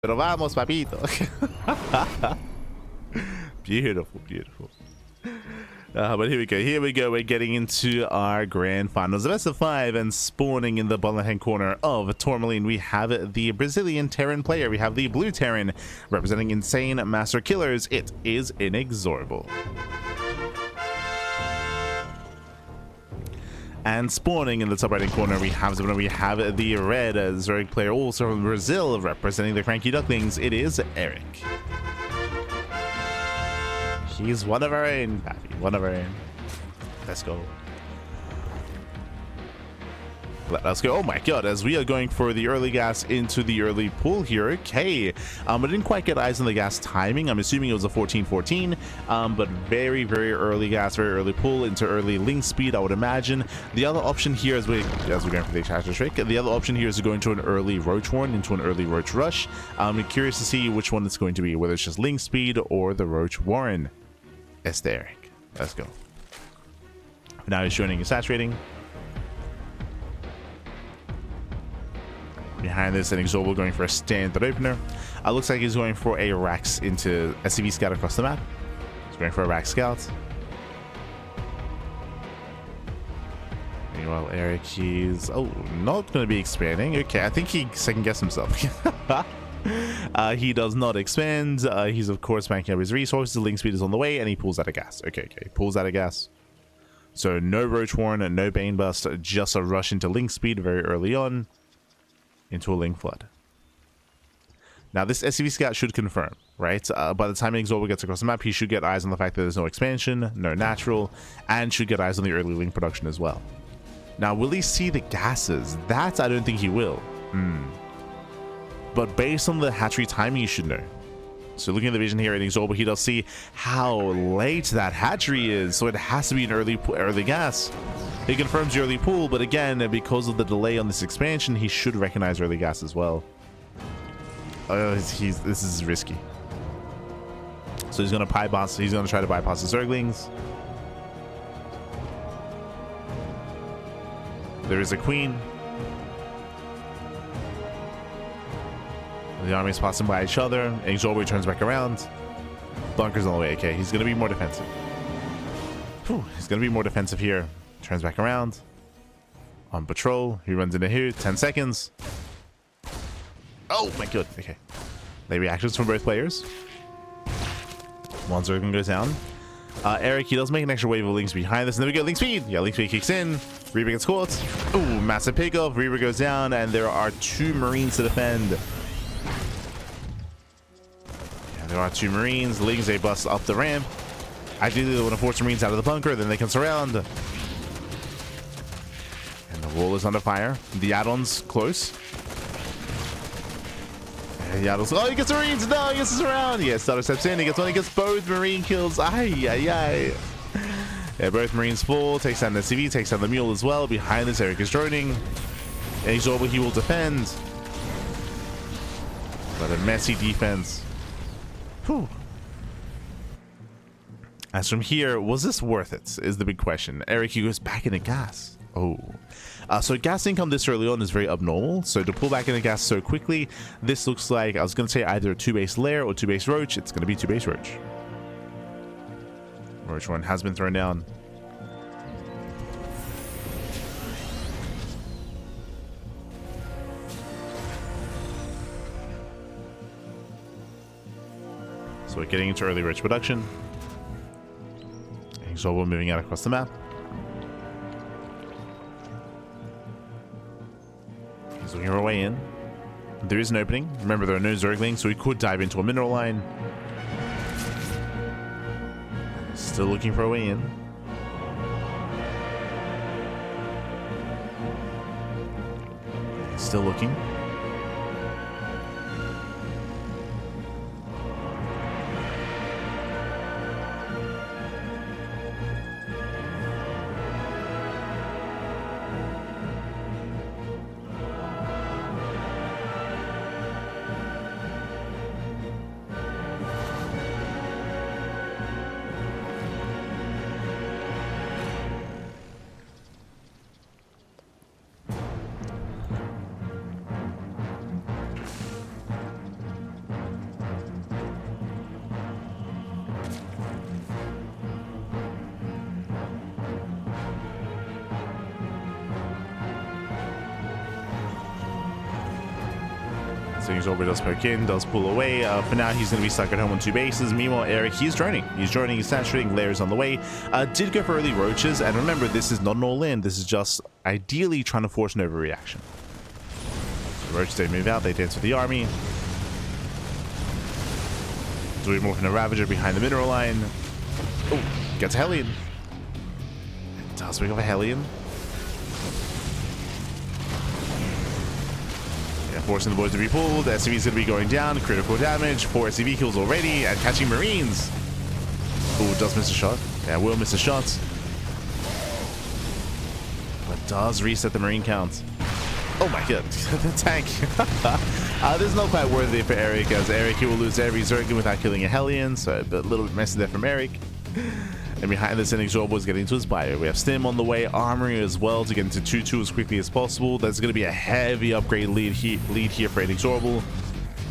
Pero vamos, papito. Beautiful, beautiful. But here we go. Here we go. We're getting into our grand finals. The best of 5, and spawning in the bottom hand corner of Tourmaline, we have the Brazilian Terran player. We have the blue Terran representing Insane Master Killers. It is INexorable. And spawning in the top right hand corner, we have the red Zerg player, also from Brazil, representing the CranKy Ducklings. It is Erik. He's one of our own, Pappy. One of our own. Let's go. Let's go. Oh my god, as we are going for the early gas into the early pool here. Okay. I didn't quite get eyes on the gas timing. I'm assuming it was a 14-14. But very, very early gas, very early pull into early link speed, I would imagine. The other option here, as we're going for the extraction trick, the other option here is to go into an early roach warren, into an early roach rush. I'm curious to see which one it's going to be, whether it's just link speed or the roach warren. It's Erik. Let's go. Now he's joining and saturating. Behind this, INexorable going for a standard opener. Looks like he's going for a Rax into SCV scout across the map. He's going for a Rax scout. Meanwhile, Erik, he's not going to be expanding. Okay, I think he second guessed himself. He does not expand. He's of course banking up his resources. The link speed is on the way, and he pulls out of gas. Okay, he pulls out of gas. So no roach warren, no bane bust, just a rush into link speed very early on. Into a link flood. Now this SCV scout should confirm, right? By the time INexorable gets across the map, he should get eyes on the fact that there's no expansion, no natural, and should get eyes on the early link production as well. Now, will he see the gases? That I don't think he will. But based on the hatchery timing, you should know. So looking at the vision here at INexorable, he does see how late that hatchery is, so it has to be an early gas. He confirms the early pool, but again, because of the delay on this expansion, he should recognize early gas as well. This is risky. So he's going to bypass. He's going to try to bypass the Zerglings. There is a queen. The armies passing by each other. INexorable turns back around. Bunker's on the way. Okay, he's going to be more defensive. He's going to be more defensive here. Turns back around. On patrol. He runs into here. 10 seconds. Oh my god. Okay. Late reactions from both players. One Zergling goes down. Erik, he does make an extra wave of links behind this. And there we go. Link speed. Yeah, link speed kicks in. Reaper gets caught. Ooh, massive pickoff. Reaper goes down. And there are 2 Marines to defend. Yeah, there are 2 Marines. Lings, they bust up the ramp. Ideally, they want to force Marines out of the bunker. Then they can surround. And the wall is under fire. The add-on's close. And the add-on's... Oh, he gets Marines! No, he gets us around! Yeah, Starter steps in. He gets one. He gets both Marine kills. Ay, ay, ay. Yeah, both Marines fall. Takes down the CV. Takes down the mule as well. Behind this, Erik is droning. INexorable, he will defend. But a messy defense. Whew. As from here, was this worth it? Is the big question. Erik, he goes back into gas. Oh. So gas income this early on is very abnormal. So to pull back into gas so quickly, this looks like, I was going to say either a 2-base lair or 2-base roach. It's going to be 2-base roach. Roach one has been thrown down. So we're getting into early roach production. So we're moving out across the map. He's looking for a way in. There is an opening. Remember, there are no Zerglings, so he could dive into a mineral line. Still looking for a way in. Still looking. So INexorable does poke in, does pull away. For now, he's going to be stuck at home on 2 bases. Meanwhile, Erik, he's droning. He's droning, he's saturating, layers on the way. Did go for early roaches, and remember, this is not an all-in. This is just ideally trying to force an overreaction. The roaches, they move out, they dance with the army. Morphing a Ravager behind the mineral line. Oh, gets a Hellion. It does bring up a Hellion. Yeah, forcing the boys to be pulled. SCV's going to be going down. Critical damage. 4 SCV kills already. And catching Marines. Oh, does miss a shot. Yeah, will miss a shot. But does reset the Marine count. Oh my god, the tank. This is not quite worthy for Erik, as Erik, he will lose every Zerglin without killing a Hellion, so a little bit messy there from Erik. And behind this, INexorable is getting to his bio. We have Stim on the way, Armory as well to get into 2-2 as quickly as possible. There's going to be a heavy upgrade lead here for INexorable,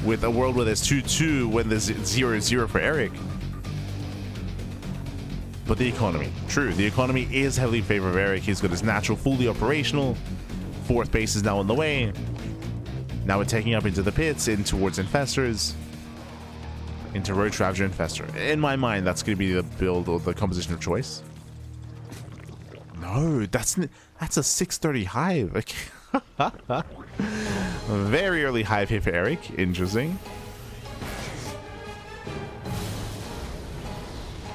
with a world where there's 2-2 when there's 0-0 for Erik. But the economy, true, the economy is heavily in favor of Erik. He's got his natural fully operational. 4th base is now on the way. Now we're taking up into the pits, in towards Infestors, into Roach Ravager Infestor. In my mind, that's going to be the build or the composition of choice. No, that's a 630 hive. Okay. Very early hive here for Erik. Interesting.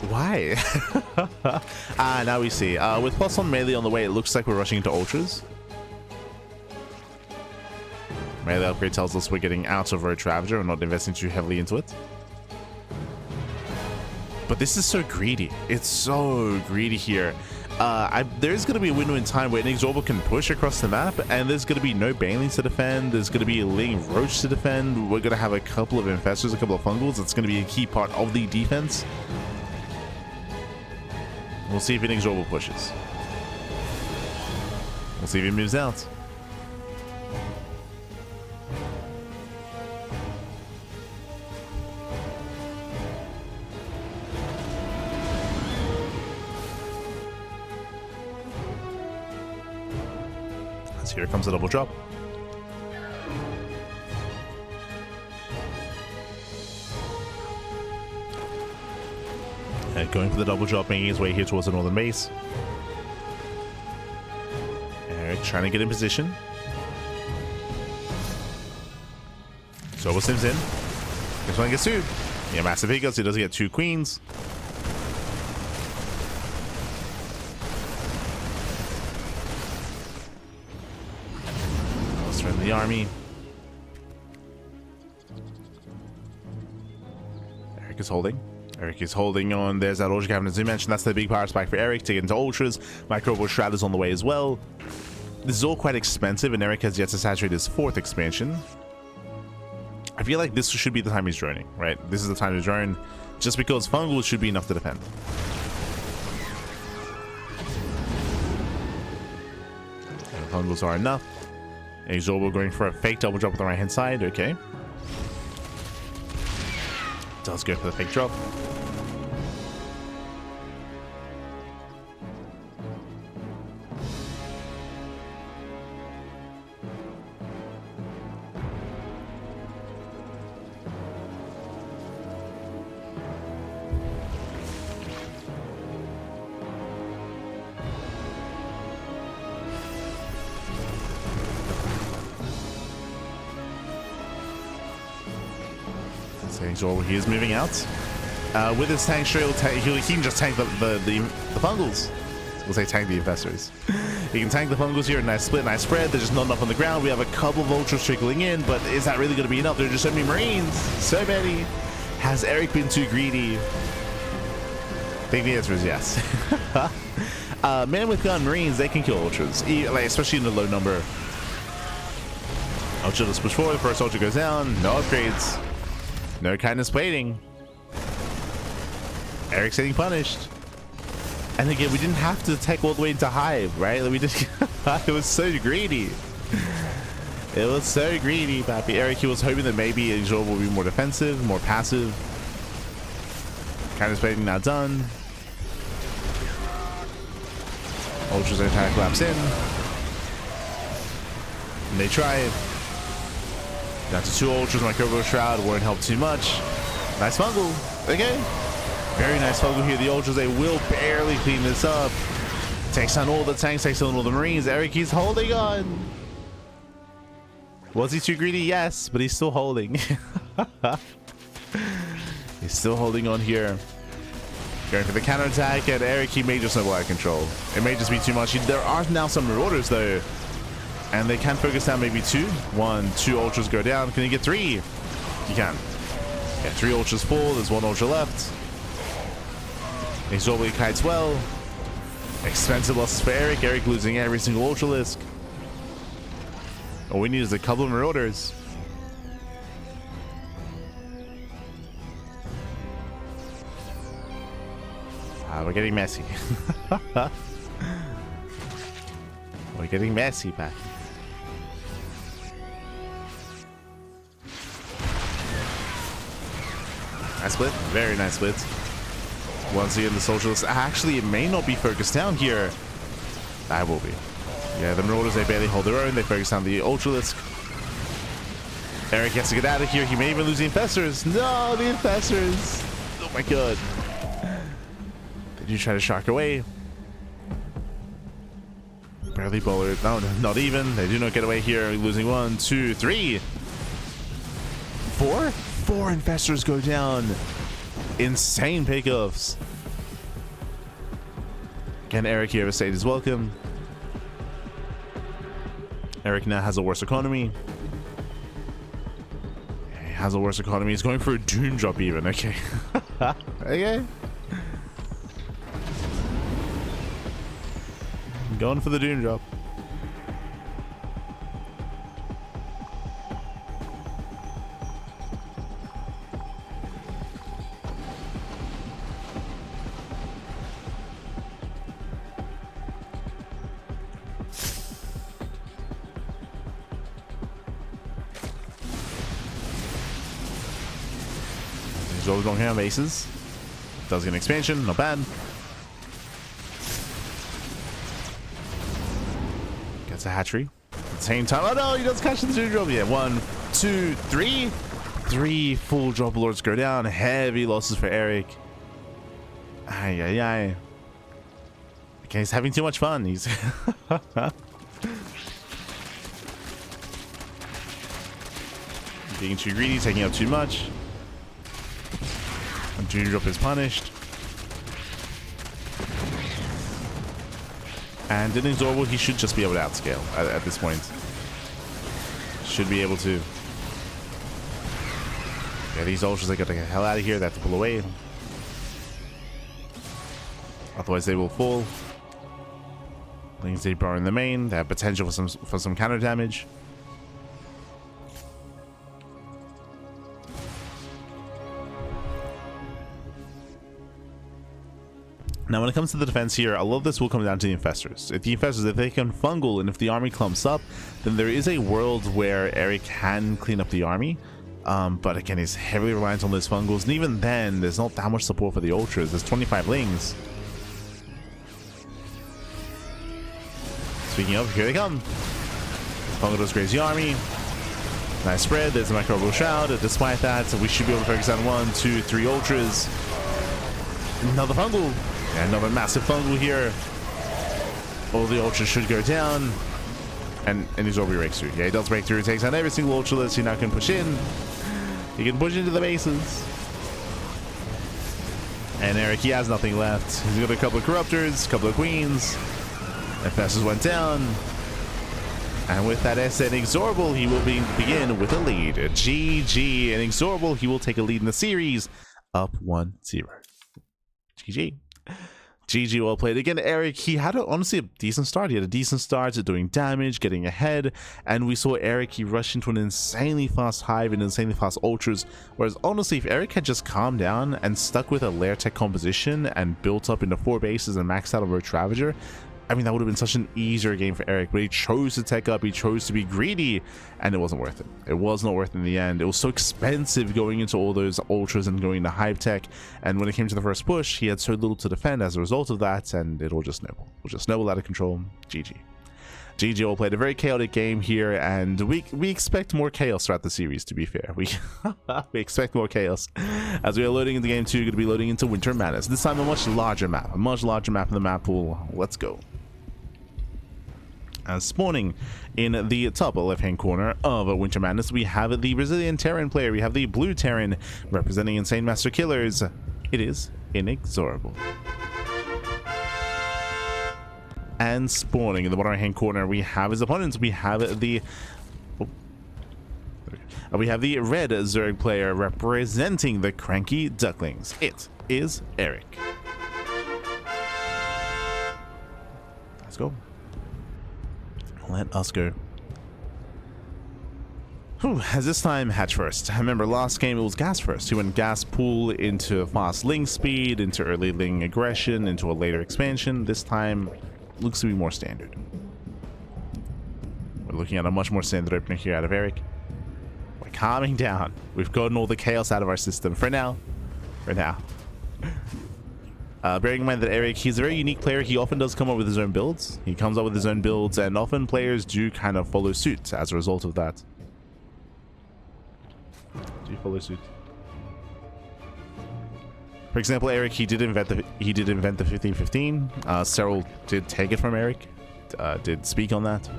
Why? Now we see. With plus on melee on the way, it looks like we're rushing into ultras. Melee upgrade tells us we're getting out of Roach Ravager and not investing too heavily into it. But this is so greedy. It's so greedy here. There's going to be a window in time where INexorable can push across the map, and there's going to be no Banelings to defend. There's going to be a Ling Roach to defend. We're going to have a couple of Infestors, a couple of Fungals. It's going to be a key part of the defense. We'll see if INexorable pushes. We'll see if he moves out. Here comes a double drop. And going for the double drop, making his way here towards the northern base. Erik trying to get in position. So Sims in. This one gets 2. Yeah, massive hiccups. He does get 2 queens. The army. Erik is holding. Erik is holding on. There's that Ultra Cabinet as you mentioned. That's the big power spike for Erik to get into Ultras. Microbial Shroud is on the way as well. This is all quite expensive, and Erik has yet to saturate his 4th expansion. I feel like this should be the time he's droning, right? This is the time to drone, just because Fungals should be enough to defend. And Fungals are enough. INexorable going for a fake double drop on the right hand side. Okay. Does go for the fake drop. INexorable, he is moving out. With his tank shield, he can just tank the Fungals. We'll say tank the Infestors. He can tank the Fungals here. Nice split, nice spread. There's just not enough on the ground. We have a couple of Ultras trickling in, but is that really going to be enough? There are just so many Marines. So many. Has Erik been too greedy? I think the answer is yes. Man with gun Marines, they can kill Ultras, especially in the low number. Ultra does push forward. The first Ultra goes down. No upgrades. No kindness plating. Erik's getting punished. And again, we didn't have to tech all the way into Hive, right? Like we just it was so greedy. It was so greedy, Pappy. Erik, he was hoping that maybe INexorable will be more defensive, more passive. Kindness plating now done. Ultras attack collapse in. And they try it. Down to 2 ultras. Microbo Shroud won't help too much. Nice fungal. Okay. Very nice fungal here. The ultras, they will barely clean this up. Takes down all the tanks, takes down all the marines. Erik, he's holding on. Was he too greedy? Yes, but he's still holding. He's still holding on here. Going for the counterattack, and Erik, he may just snowball out of control. It may just be too much. There are now some marauders though, and they can focus down maybe 2. 1, 2 ultras go down. Can he get 3? He can. Yeah, 3 ultras fall. There's 1 ultra left. INexorable kites well. Expensive losses for Erik. Erik losing every single ultralisk. All we need is a couple of marauders. We're getting messy. We're getting messy back. Nice split. Very nice split. Once again, the socialists. Actually, it may not be focused down here. I will be. Yeah, the marauders, they barely hold their own. They focus on the ultralisk. Erik has to get out of here. He may even lose the infestors. No, the infestors. Oh my god. They do try to shark away. Barely bowler. No, not even. They do not get away here. Losing 1, 2, 3. 4? 4 infestors go down. Insane pickoffs. Can Erik here overstate his welcome? Erik now has a worse economy. He has a worse economy. He's going for a Doom drop even. Okay. Okay. Going for the Doom drop. He's always long hand bases. Does get an expansion, not bad. Gets a hatchery. At the same time, oh no, he does catch the 2 drop. Yeah, 1, 2, 3. 3 full drop lords go down. Heavy losses for Erik. Ay, ay, ay. Okay, he's having too much fun. He's being too greedy, taking up too much. And Junior drop is punished. And INexorable, he should just be able to outscale at this point. Should be able to. Yeah, these ultras, they got to get the hell out of here. They have to pull away. Otherwise, they will fall. Things they bar in the main. They have potential for some counter damage. Now, when it comes to the defense here, a lot of this will come down to the infestors. If the infestors, if they can fungal, and if the army clumps up, then there is a world where Erik can clean up the army. But again, he's heavily reliant on those fungals, and even then, there's not that much support for the ultras. There's 25 lings. Speaking of, here they come. Fungal does graze the army. Nice spread. There's a microbial shroud. Despite that, we should be able to focus on 1, 2, 3 ultras. Another fungal. Yeah, another massive fungal here. All the ultras should go down. And INexorable breaks through. Yeah, he does break through. He takes out every single ultra list. He now can push in. He can push into the bases. And Erik, he has nothing left. He's got a couple of corruptors, a couple of queens. Infestors went down. And with that S, INexorable, he will begin with a lead. GG. INexorable, he will take a lead in the series. Up 1-0. GG. GG, well played. Again, Erik, he had honestly a decent start. He had a decent start at doing damage, getting ahead, and we saw Erik, he rushed into an insanely fast hive and insanely fast ultras, whereas honestly, if Erik had just calmed down and stuck with a lair tech composition and built up into 4 bases and maxed out on Roach Ravager, I mean, that would have been such an easier game for Erik, but he chose to tech up, he chose to be greedy, and it wasn't worth it. It was not worth it in the end. It was so expensive going into all those ultras and going to hive tech, and when it came to the first push, he had so little to defend as a result of that, and it all just snowballed. It will just snowball out of control. GG. GGO played a very chaotic game here, and we expect more chaos throughout the series, to be fair. We expect more chaos. As we are loading into game 2, we're going to be loading into Winter Madness. This time a much larger map in the map pool. Let's go. As spawning in the top left-hand corner of Winter Madness, we have the Brazilian Terran player. We have the blue Terran representing Insane Master Killers. It is INexorable. And spawning in the bottom right-hand corner, we have his opponents. We have the red Zerg player representing the CranKy Ducklings. It is Erik. Let's go. Let us go. As this time, hatch first. I remember last game it was gas first. He went gas pool into fast ling speed, into early ling aggression, into a later expansion. This time looks to be more standard. We're looking at a much more standard opener here out of Erik. We're calming down. We've gotten all the chaos out of our system for now. Bearing in mind that Erik, he's a very unique player. He often does come up with his own builds. He comes up with his own builds, and often players do kind of follow suit as a result of that. Do you follow suit? For example, Erik, he did invent the 1515. Cyril did take it from Erik. Did speak on that.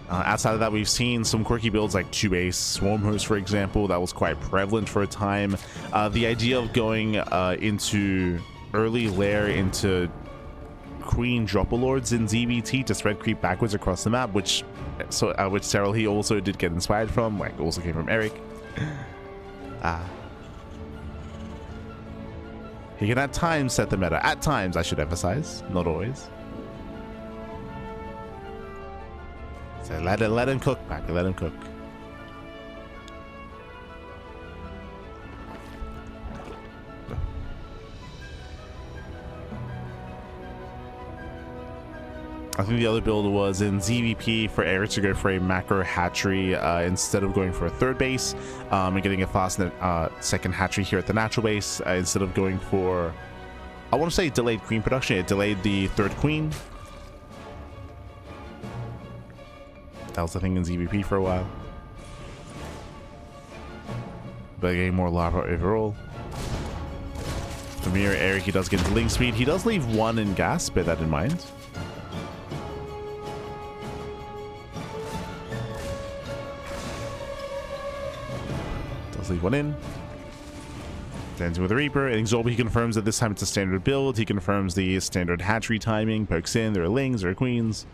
Outside of that, we've seen some quirky builds like 2-base Swarm Host, for example. That was quite prevalent for a time. The idea of going into early lair into Queen Dropper Lords in ZvT to spread creep backwards across the map, which Cyril he also did get inspired from, like also came from Erik. He can at times set the meta. At times, I should emphasize, not always. So let him cook, Packer. Let him cook. I think the other build was in ZvP for Erik to go for a macro hatchery instead of going for a third base and getting a fast second hatchery here at the natural base instead of going for, I want to say, delayed queen production. It delayed the third queen. That was the thing in ZvP for a while. But getting more lava overall. From here, Erik, he does get into link speed. He does leave one in gas, bear that in mind. Leave one in. Stands with a Reaper. INexorable, he confirms that this time it's a standard build. He confirms the standard hatchery timing. Pokes in. There are lings. There are queens.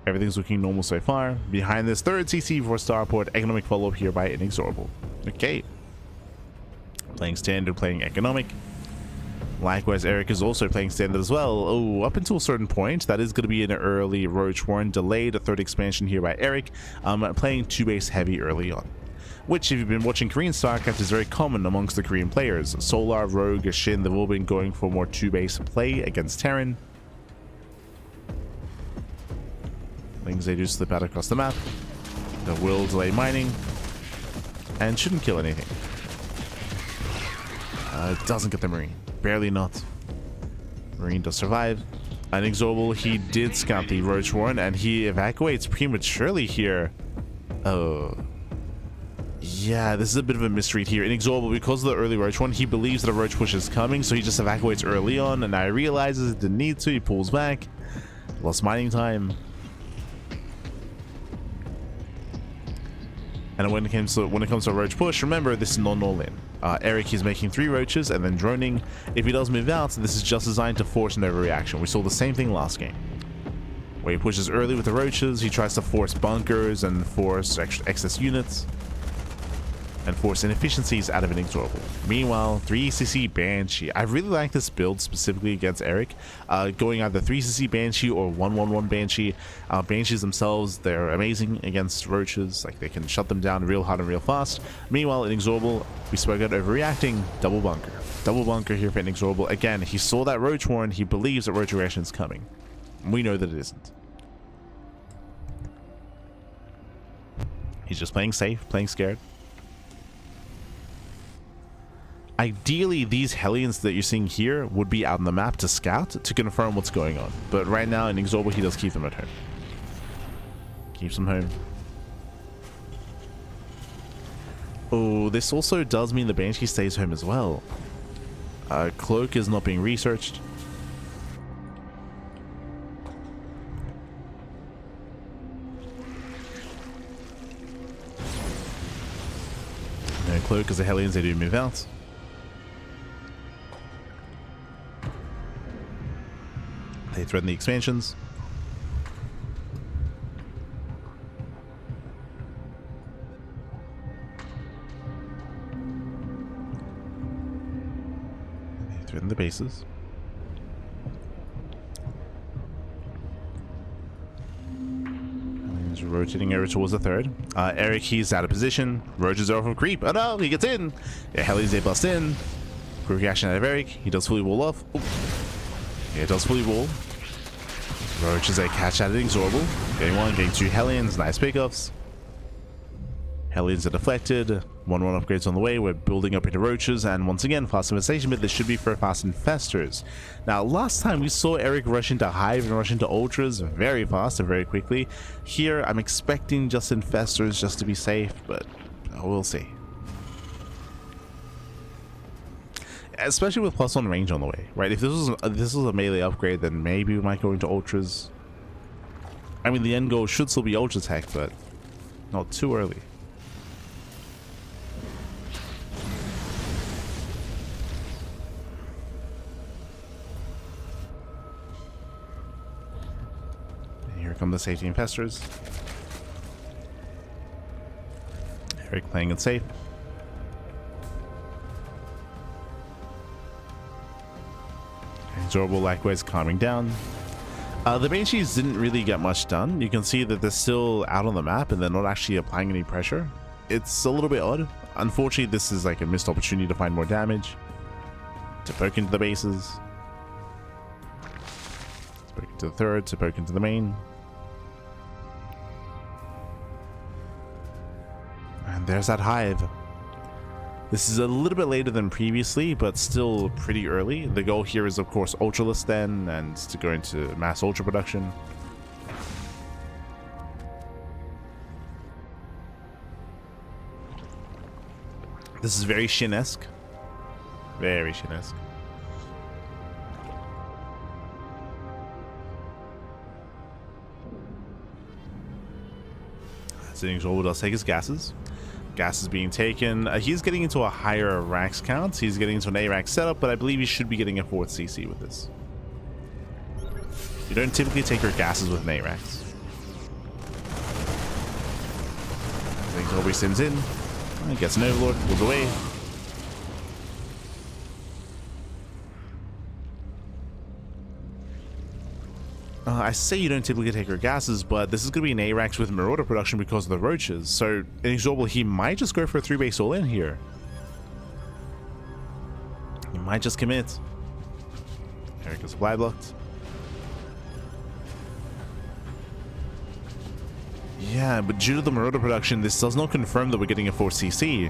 Everything's looking normal so far. Behind this third CC for Starport. Economic follow-up here by INexorable. Okay. Playing standard, playing economic. Likewise, Erik is also playing standard as well. Oh, up until a certain point, that is going to be an early Roach Warren. Delayed a third expansion here by Erik. Playing 2-base heavy early on. Which, if you've been watching Korean StarCraft, is very common amongst the Korean players. Solar, Rogue, Shin, they've all been going for more 2-base play against Terran. Things they do slip out across the map. They will delay mining. And shouldn't kill anything. It doesn't get the Marine. Barely not. Marine does survive. INexorable, he did scout the Roach Warren, and he evacuates prematurely here. Oh. Yeah, this is a bit of a misread here. INexorable, because of the early Roach one, he believes that a Roach push is coming, so he just evacuates early on, and now he realizes it didn't need to. He pulls back. Lost mining time. And when it comes to a Roach push, remember, this is not all in. Erik is making 3 Roaches and then droning. If he does move out, this is just designed to force an overreaction. We saw the same thing last game. Where he pushes early with the Roaches, he tries to force bunkers and force excess units. And force inefficiencies out of INexorable. Meanwhile, 3cc Banshee. I really like this build specifically against Erik. Going either 3cc Banshee or 111 Banshee. Banshees themselves, they're amazing against Roaches. Like, they can shut them down real hard and real fast. Meanwhile, INexorable, we spoke about overreacting. Double bunker. Double bunker here for INexorable. Again, he saw that Roach Warren. He believes that Roach aggression is coming. We know that it isn't. He's just playing safe, playing scared. Ideally, these Hellions that you're seeing here would be out on the map to scout, to confirm what's going on. But right now, INexorable, he does keep them at home. Keeps them home. Oh, this also does mean the Banshee stays home as well. Cloak is not being researched. No Cloak, because the Hellions, they do move out. They threaten the expansions. They threaten the bases. He's rotating over towards the third. Erik, he's out of position. Roger's over from creep. Oh no, he gets in. Yeah, Hellions, they bust in. Quick reaction out of Erik. He does fully wall off. Ooh. Yeah, it does fully wall. Roach is a catch out of INexorable. Getting one, getting two Hellions. Nice pickups. Hellions are deflected. 1-1 upgrades on the way. We're building up into Roaches. And once again, fast infestation, but this should be for fast infestors. Now, last time we saw Erik rush into Hive and rush into Ultras very fast and very quickly. Here, I'm expecting just infestors just to be safe, but we'll see. Especially with +1 range on the way, right? If this was a melee upgrade, then maybe we might go into Ultras. I mean, the end goal should still be Ultra Tech, but not too early. And here come the safety infestors. Erik playing it safe. INexorable likewise calming down. The Banshees didn't really get much done. You can see that they're still out on the map and they're not actually applying any pressure. It's a little bit odd. Unfortunately, this is like a missed opportunity to find more damage. To poke into the bases. To poke into the third, to poke into the main. And there's that Hive. This is a little bit later than previously, but still pretty early. The goal here is, of course, Ultraless then, and to go into mass Ultra production. This is very Shin-esque. Very Shin-esque. So INexorable does take his gases. Gas is being taken. He's getting into a higher Rax count. He's getting into an A-Rax setup, but I believe he should be getting a 4th CC with this. You don't typically take your gases with an A-Rax. INexorable sims in. He gets an Overlord, pulls away. I say you don't typically take your gases, but this is going to be an A-Rax with Marauder production because of the Roaches. So, INexorable, he might just go for a 3-base all-in here. He might just commit. Erik is supply blocked. Yeah, but due to the Marauder production, this does not confirm that we're getting a 4 CC.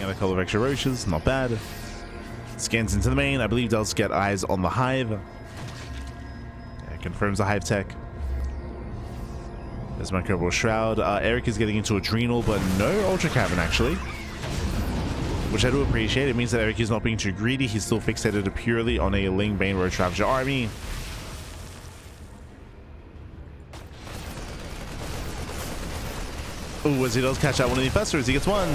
A couple of extra Roaches, not bad. Scans into the main, I believe does get eyes on the Hive. Yeah, confirms the Hive tech. There's my Microbial Shroud. Erik is getting into Adrenal, but no Ultra Cavern actually. Which I do appreciate. It means that Erik is not being too greedy. He's still fixated purely on a Ling Bane Road Ravager army. Oh, as he does catch out one of the Infestors, he gets one.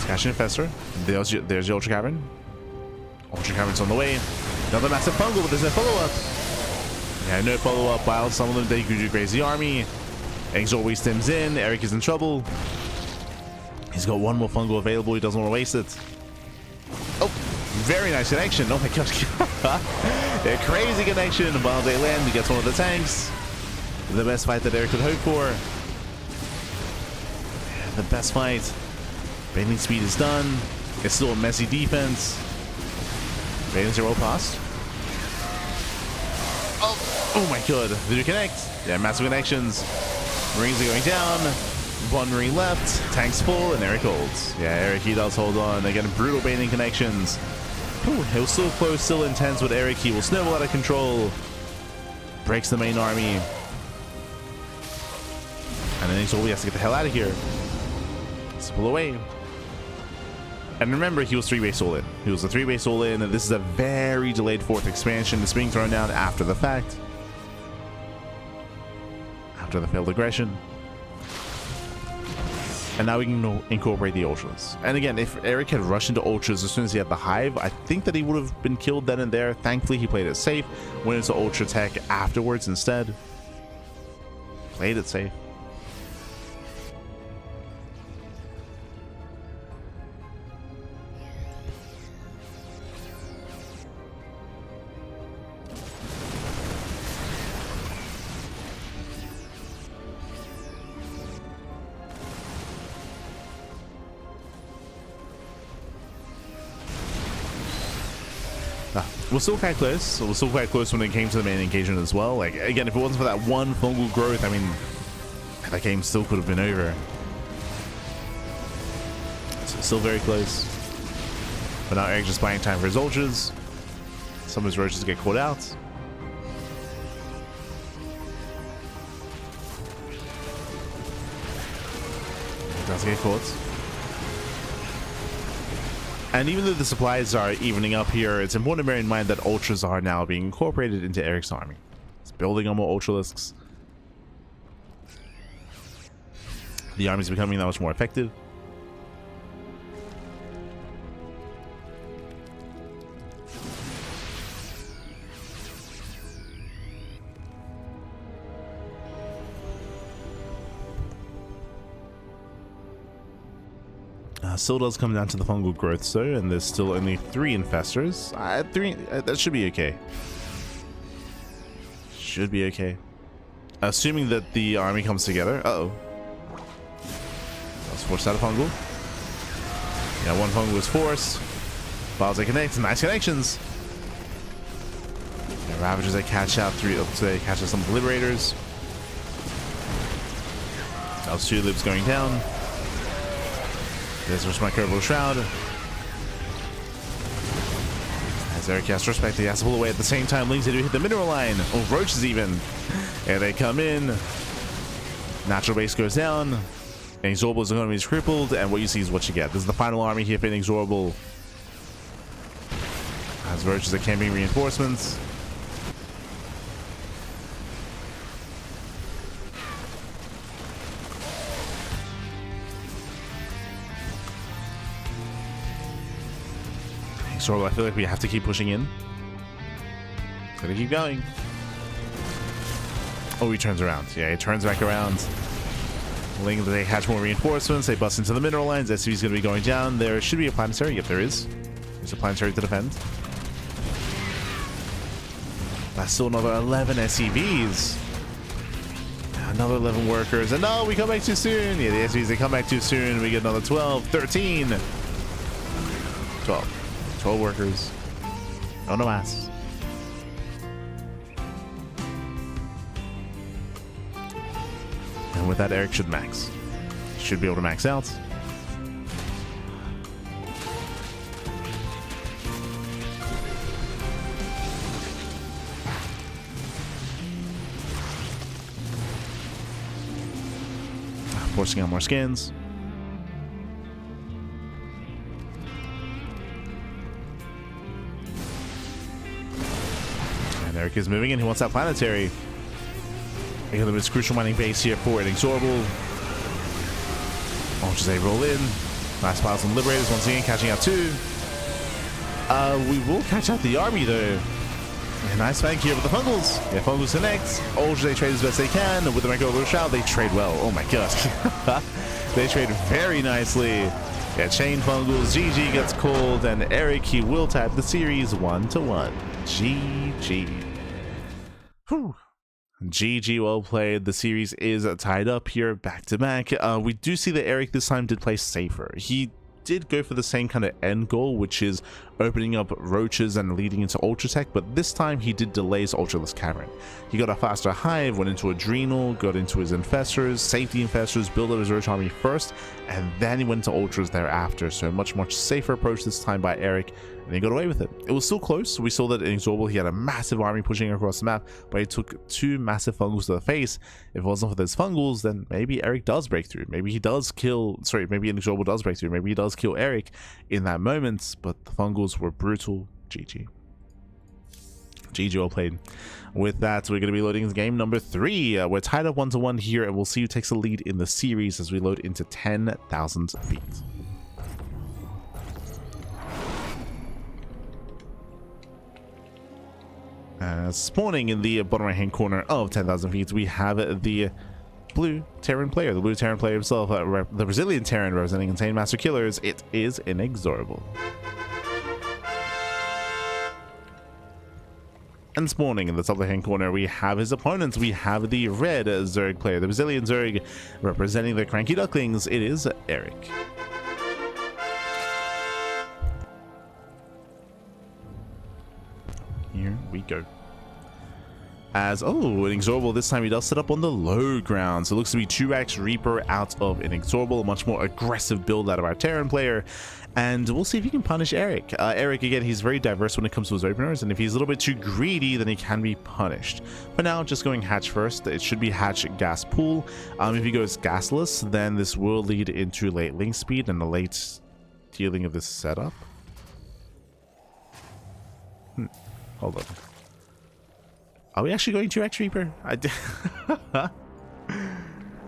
Catch an Infestor. There's the Ultra Cavern. Ultra Cavern's on the way. Another massive fungal, but there's no follow-up. Yeah, no follow-up. While some of them, they could graze the army. INexorable stems in. Erik is in trouble. He's got one more fungal available. He doesn't want to waste it. Oh, very nice connection. Oh my gosh. A crazy connection. While they land, he gets one of the tanks. The best fight that Erik could hope for. Yeah, the best fight. Baiting speed is done. It's still a messy defense. Baitings are well passed. Oh my god. Did you connect? Yeah, massive connections. Marines are going down. One Marine left. Tank's full, and Erik holds. Yeah, Erik, he does hold on. They're getting brutal baiting connections. Ooh, he'll still close, still intense with Erik. He will snowball out of control. Breaks the main army. And then he has to get the hell out of here. Let's pull away. And remember, he was 3-base all-in. He was a 3-base all-in, and this is a very delayed 4th expansion. It's being thrown down after the fact. After the failed aggression. And now we can incorporate the Ultras. And again, if Erik had rushed into Ultras as soon as he had the Hive, I think that he would have been killed then and there. Thankfully, he played it safe. Went into Ultra Tech afterwards instead. Played it safe. We're still quite close. We're still quite close when it came to the main engagement as well. Like, again, if it wasn't for that one fungal growth, I mean, that game still could have been over. So still very close. But now Erik just buying time for his Ultras. Some of his Roaches get caught out. He does get caught. And even though the supplies are evening up here, it's important to bear in mind that Ultras are now being incorporated into Erik's army. It's building on more Ultralisks. The army's becoming that much more effective. Still does come down to the fungal growth though, and there's still only 3 infestors. That should be okay. Should be okay. Assuming that the army comes together. Uh-oh. Let's force out a fungal. Yeah, one fungal was forced. Files they connect. Nice connections. Yeah, Ravagers they catch out 3 up to they catch out some Liberators. Those 2 libs going down. There's Microbial Shroud. As Erik casts Respect, he has to pull away at the same time. Lings to hit the mineral line. Oh, Roaches even. And they come in. Natural base goes down. INexorable is going to be crippled. And what you see is what you get. This is the final army here for INexorable. As Roaches are camping reinforcements. So I feel like we have to keep pushing in. Gotta keep going. Oh, he turns around. Yeah, he turns back around. They hatch more reinforcements. They bust into the mineral lines. SCV is going to be going down. There should be a planetary. Yep, there is. There's a planetary to defend. That's still another 11 SCVs. Another 11 workers. And no, we come back too soon. Yeah, the SCVs, they come back too soon. We get another 12, 13, 12. 12 workers. No mass. And with that, Erik should max. Should be able to max out. Forcing out more skins. Erik is moving in. He wants that planetary. Again, there is crucial mining base here for INexorable. Ultras they roll in. Nice piles on Liberators once again, catching out 2. We will catch out the army though. Yeah, nice flank here with the Fungals. Yeah, Fungals connect. Ultras they trade as best they can. With the Microbial Shroud, they trade well. Oh my god. They trade very nicely. Yeah, chain Fungals. GG gets called, and Erik, he will tap the series 1-1. GG. Whew. GG, well played. The series is tied up here, back to back. We do see that Erik this time did play safer. He did go for the same kind of end goal, which is opening up roaches and leading into Ultra Tech, but this time he did delay his Ultraless Cavern. He got a faster Hive, went into Adrenal, got into his Infestors, Safety Infestors, built up his Roach Army first, and then he went to Ultras thereafter, so a much safer approach this time by Erik, and he got away with it. It was still close. We saw that in INexorable he had a massive army pushing across the map, but he took 2 massive fungals to the face. If it wasn't for those fungals, then maybe Erik does break through. Maybe he does kill, sorry, maybe INexorable does break through. Maybe he does kill Erik in that moment, but the fungals were brutal. GG. GG, well played. With that, we're going to be loading into game number 3. We're tied up 1-1 here, and we'll see who takes the lead in the series as we load into 10,000 feet. Spawning in the bottom right hand corner of 10,000 feet, we have the blue Terran player, himself, the Brazilian Terran representing Contained Master Killers. It is INexorable. And spawning in the top left-hand corner, we have his opponents. We have the red Zerg player, the Brazilian Zerg, representing the CranKy Ducklings. It is Erik. Here we go. As, INexorable, this time he does set up on the low ground. So it looks to be 2x Reaper out of INexorable, a much more aggressive build out of our Terran player. And we'll see if he can punish Erik. Erik, again, he's very diverse when it comes to his openers, and if he's a little bit too greedy, then he can be punished. For now, just going hatch first. It should be hatch gas pool. If he goes gasless, then this will lead into late link speed and a late dealing of this setup. Hold on. Are we actually going to X Reaper?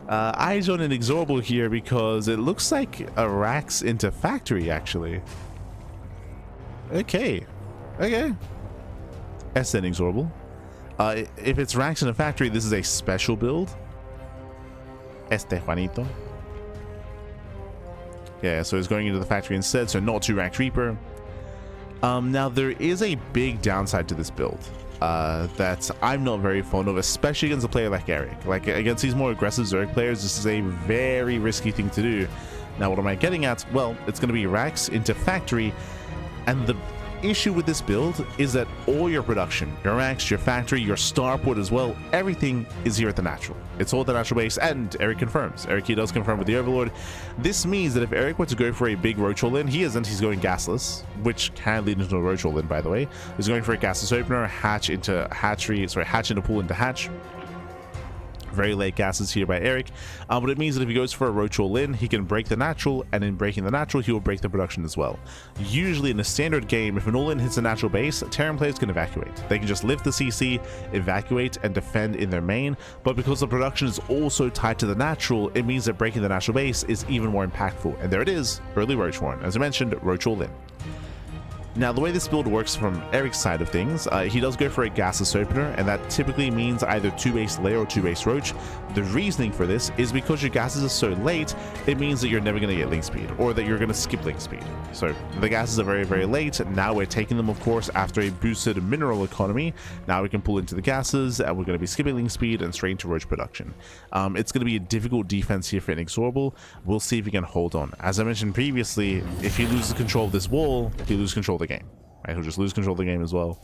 Eyes on INexorable here because it looks like a Rax into Factory, actually. Okay. S INexorable. If it's Rax into Factory, this is a special build. Este Juanito. Yeah, so it's going into the factory instead, so not 2 Rax Reaper. Now, there is a big downside to this build that I'm not very fond of, especially against a player like Erik. Like, against these more aggressive Zerg players, this is a very risky thing to do. Now, what am I getting at? Well, it's going to be Rax into Factory, and the issue with this build is that all your production, your Rax, your Factory, your Starport as well, everything is here at the natural. It's all at the natural base, and Erik confirms. Erik, he does confirm with the Overlord. This means that if Erik were to go for a big Roach all-in, he isn't, he's going gasless, which can lead into a Roach all-in, by the way. He's going for a gasless opener, hatch into hatchery, sorry, hatch into pool into hatch. Very late gases here by Erik, but it means that if he goes for a Roach all-in, he can break the natural, and in breaking the natural, he will break the production as well. Usually in a standard game, if an all-in hits a natural base, Terran players can evacuate. They can just lift the CC, evacuate, and defend in their main, but because the production is also tied to the natural, it means that breaking the natural base is even more impactful. And there it is, early Roach Warren. As I mentioned, Roach all-in. Now, the way this build works from Erik's side of things, he does go for a gasless opener, and that typically means either 2 base layer or 2 base roach. The reasoning for this is because your gases are so late, it means that you're never going to get link speed, or that you're going to skip link speed. So the gases are very late. Now we're taking them, of course, after a boosted mineral economy. Now we can pull into the gases, and we're going to be skipping link speed and straight into roach production. It's going to be a difficult defense here for INexorable. We'll see if he can hold on. As I mentioned previously, if he loses control of this wall, he loses control of the game. Right? He'll just lose control of the game as well.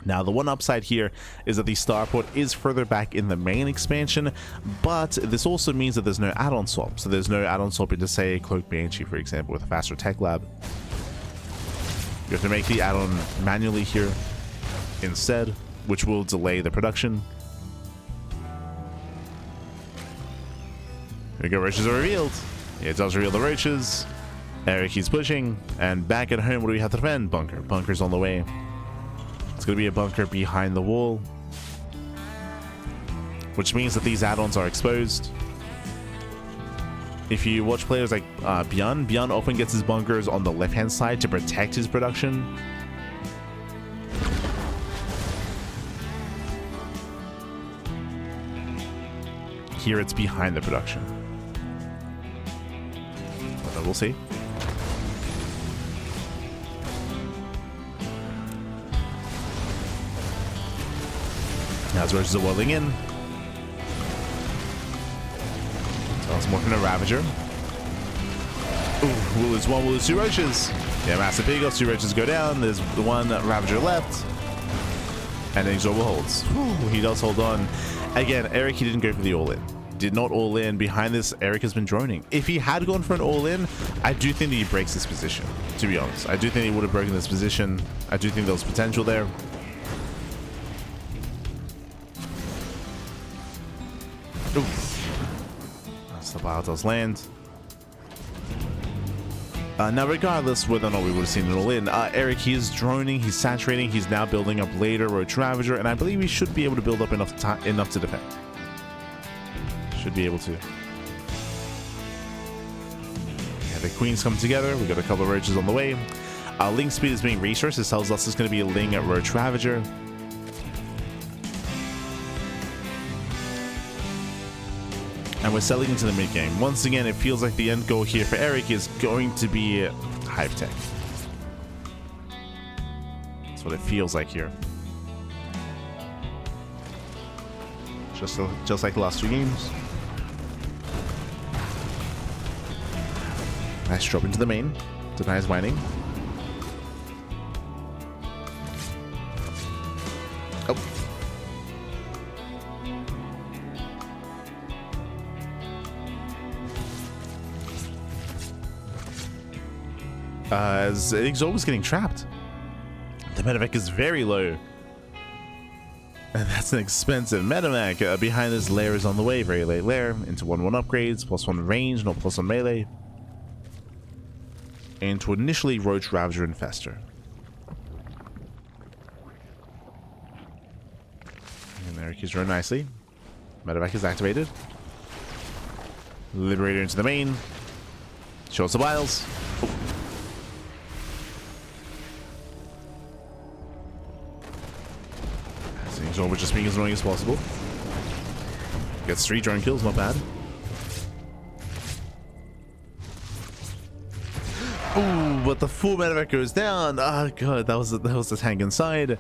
Now, the one upside here is that the Starport is further back in the main expansion, but this also means that there's no add-on swap. So there's no add-on swap into, say, Cloak Banshee, for example, with a faster tech lab. You have to make the add-on manually here instead, which will delay the production. Here we go, roaches are revealed. It does reveal the roaches. Erik, he's pushing, and back at home, what do we have to defend? Bunker. Bunker's on the way. It's going to be a bunker behind the wall, which means that these add-ons are exposed. If you watch players like Bjorn often gets his bunkers on the left-hand side to protect his production. Here it's behind the production. But we'll see. Now his roaches are welling in. So it's more from a Ravager. Ooh, we'll lose one, we'll lose 2 roaches. Yeah, massive pickups, 2 roaches go down. There's the 1 Ravager left. And INexorable holds. Whew, he does hold on. Again, Erik, he didn't go for the all-in. Did not all-in. Behind this, Erik has been droning. If he had gone for an all-in, I do think that he breaks this position, to be honest. I do think he would have broken this position. I do think there was potential there. Oof. That's the Bile does land. Now, regardless whether or not we would have seen it all in, Erik, he is droning, he's saturating, he's now building up later Roach Ravager, and I believe he should be able to build up enough to defend. Should be able to. Yeah, the queens come together. We got a couple of roaches on the way. Ling speed is being resourced. This tells us it's going to be a Ling at Roach Ravager. And we're selling into the mid game. Once again, it feels like the end goal here for Erik is going to be Hive Tech. That's what it feels like here. Just like the last 2 games. Nice drop into the main. Denies mining. Oh. As INexorable was getting trapped. The medevac is very low. And that's an expensive medevac. Behind this, lair is on the way. Very late lair. Into 1/1 upgrades. +1 range, not +1 melee. Into initially Roach Ravager Infestor. And Erik is running nicely. Medevac is activated. Liberator into the main. Shows the Biles. Oh. INexorable just being as annoying as possible. Gets 3 drone kills, not bad. Ooh, but the full medevac goes down. Oh god, that was the tank inside.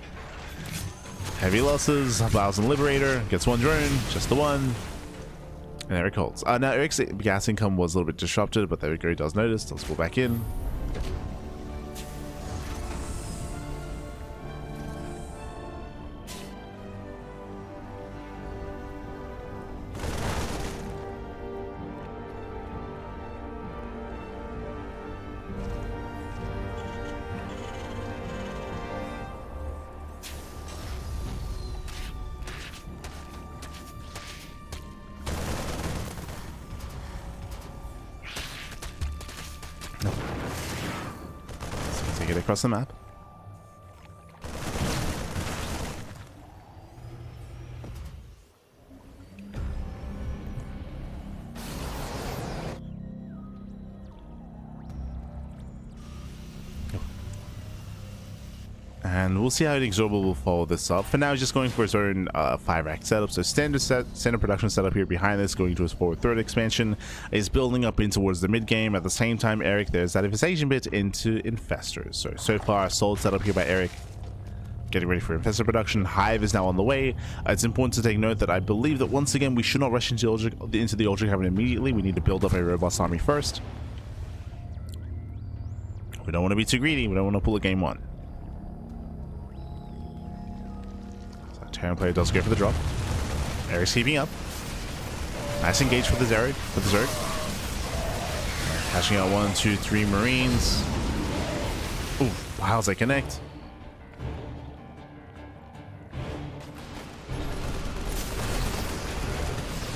Heavy losses. 1,000 Liberator gets 1 drone, just the 1. And Erik holds. Now Erik's gas income was a little bit disrupted, but there we go. He does notice. Let's pull back in. Take it across the map. And we'll see how INexorable will follow this up. For now, he's just going for his own 5-rack setup. So standard production setup here behind this, going to his forward third expansion, is building up in towards the mid game. At the same time, Erik, there's that infestation bit into Infestors. So far, solid setup here by Erik. Getting ready for Infestor production. Hive is now on the way. It's important to take note that I believe that once again, we should not rush into the Ultra Cavern immediately. We need to build up a robust army first. We don't want to be too greedy. We don't want to pull a game 1. Terran player does go for the drop. Erik's keeping up. Nice engage for the Zerg. Catching out 1, 2, 3 Marines. Ooh, wow, as they connect.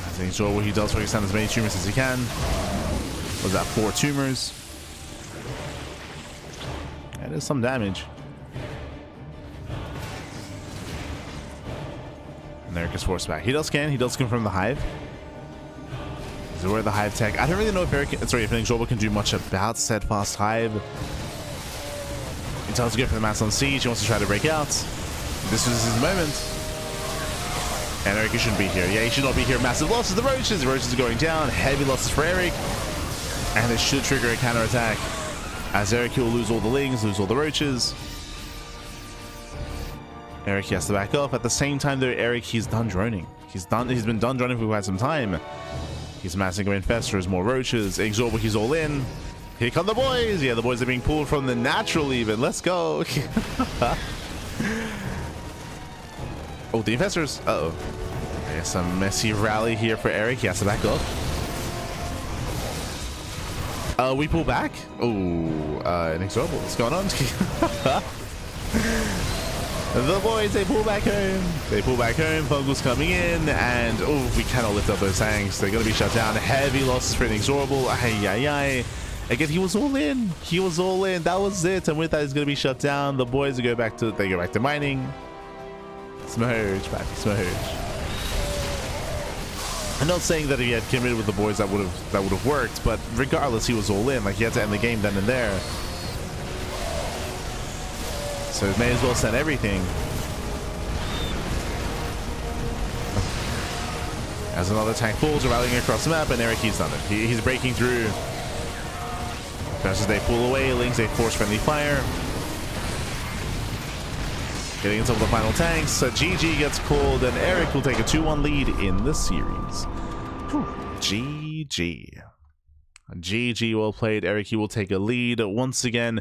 As INexorable, he does focus on as many tumors as he can. Was that 4 tumors? That is some damage. Erik is forced back. He does scan. He does confirm the Hive. He's aware of the Hive tech. I don't really know if INexorable can do much about Steadfast Hive. He tells to go for the Mats on Siege. He wants to try to break out. This is his moment. And Erik shouldn't be here. Yeah, he should not be here. Massive losses. The Roaches. The Roaches are going down. Heavy losses for Erik. And this should trigger a counterattack. As Erik will lose all the Lings, lose all the Roaches. Erik has to back off. At the same time, though, Erik, he's done droning. He's been done droning for quite some time. He's massing Infestors, more Roaches. INexorable, he's all in. Here come the boys. Yeah, the boys are being pulled from the natural even. Let's go. Oh, the investors. Uh-oh. There's some messy rally here for Erik. He has to back up. We pull back. Oh, INexorable. What's going on? The boys, they pull back home. They pull back home. Fungal's coming in, and oh, we cannot lift up those tanks. They're going to be shut down. Heavy losses for INexorable. Ay, ay, ay. Again, he was all in. He was all in. That was it. And with that, he's going to be shut down. The boys go back to mining. Smurge, baby, smurge. I'm not saying that if he had committed with the boys that would have worked, but regardless, he was all in. Like, he had to end the game then and there. So may as well send everything. As another tank falls, rallying across the map, and Erik, he's done it. He's breaking through. Just as they pull away, Lynx, they force friendly fire. Getting into the final tanks, GG gets called, and Erik will take a 2-1 lead in the series. Whew. GG. GG, well played, Erik. He will take a lead once again.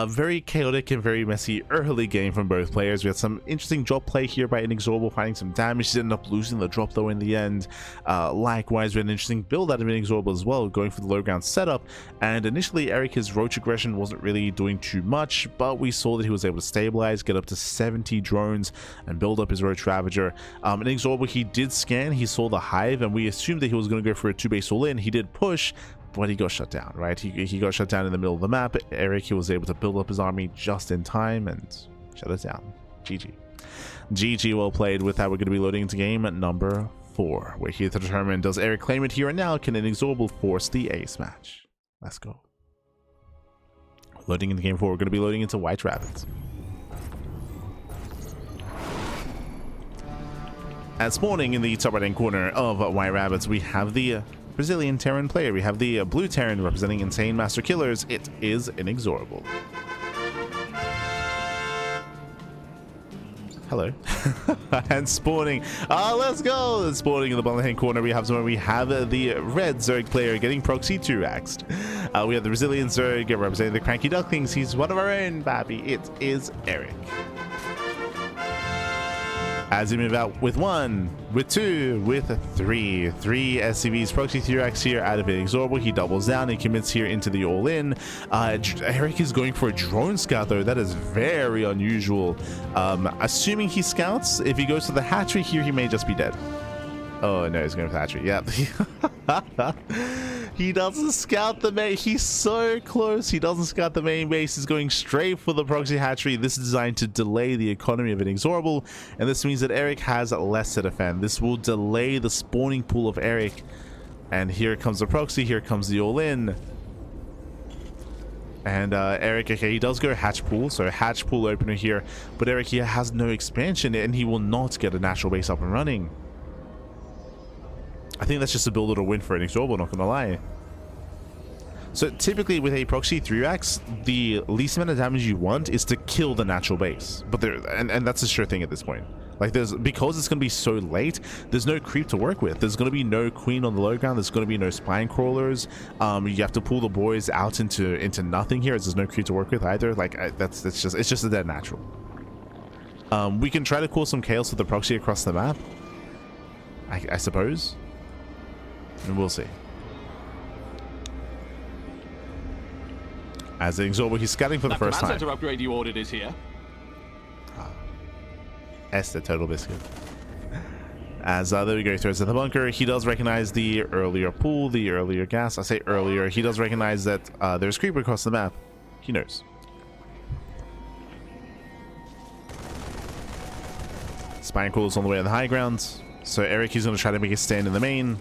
Very chaotic and very messy early game from both players. We had some interesting drop play here by INexorable, finding some damage. He ended up losing the drop though in the end. Likewise, we had an interesting build out of INexorable as well, going for the low ground setup. And initially, Erik, his roach aggression wasn't really doing too much, but we saw that he was able to stabilize, get up to 70 drones, and build up his roach ravager. INexorable, he did scan, he saw the hive, and we assumed that he was going to go for a 2-base all in. He did push, but he got shut down, right? He got shut down in the middle of the map. Erik, he was able to build up his army just in time and shut it down. GG. GG, well played. With that, we're going to be loading into game number 4. We're here to determine, does Erik claim it here and now? Can INexorable force the ace match? Let's go. Loading into game 4, we're going to be loading into White Rabbits. At spawning in the top right hand corner of White Rabbits, we have the Brazilian Terran player. We have the blue Terran representing Insane Master Killers. It is INexorable. Hello. And spawning. Let's go. Spawning in the bottom hand corner, we have the red Zerg player getting proxy 2-axed. We have the Brazilian Zerg representing the CranKy Ducklings. He's one of our own, baby. It is Erik. As we move out with 1, with 2, with 3 SCVs, proxy 3-axed here out of INexorable. He doubles down and commits here into the all-in. Erik is going for a drone scout though. That is very unusual. Assuming he scouts, if he goes to the hatchery here, he may just be dead. Oh no, he's going for the hatchery. Yep. He doesn't scout the main. He's so close. He doesn't scout the main base. He's going straight for the proxy hatchery. This is designed to delay the economy of INexorable, and this means that Erik has less to defend. This will delay the spawning pool of Erik. And here comes the proxy. Here comes the all-in. And Erik, okay, he does go hatch pool, so hatch pool opener here. But Erik here has no expansion, and he will not get a natural base up and running. I think that's just a build or a win for INexorable, not gonna lie. So typically with a proxy 3-axe, the least amount of damage you want is to kill the natural base. But and that's a sure thing at this point. Like because it's gonna be so late, there's no creep to work with. There's gonna be no queen on the low ground. There's gonna be no spine crawlers. You have to pull the boys out into nothing here, as there's no creep to work with either. Like it's just a dead natural. We can try to cause some chaos with the proxy across the map, I suppose. And we'll see. As INexorable, he's scouting for the first time. Center upgrade you ordered is here. S the total biscuit. As there we go, throws in the bunker. He does recognize the earlier pool, the earlier gas. I say earlier. He does recognize that there's creeper across the map. He knows. Spine crawlers on the way to the high ground. So Erik, he's going to try to make a stand in the main.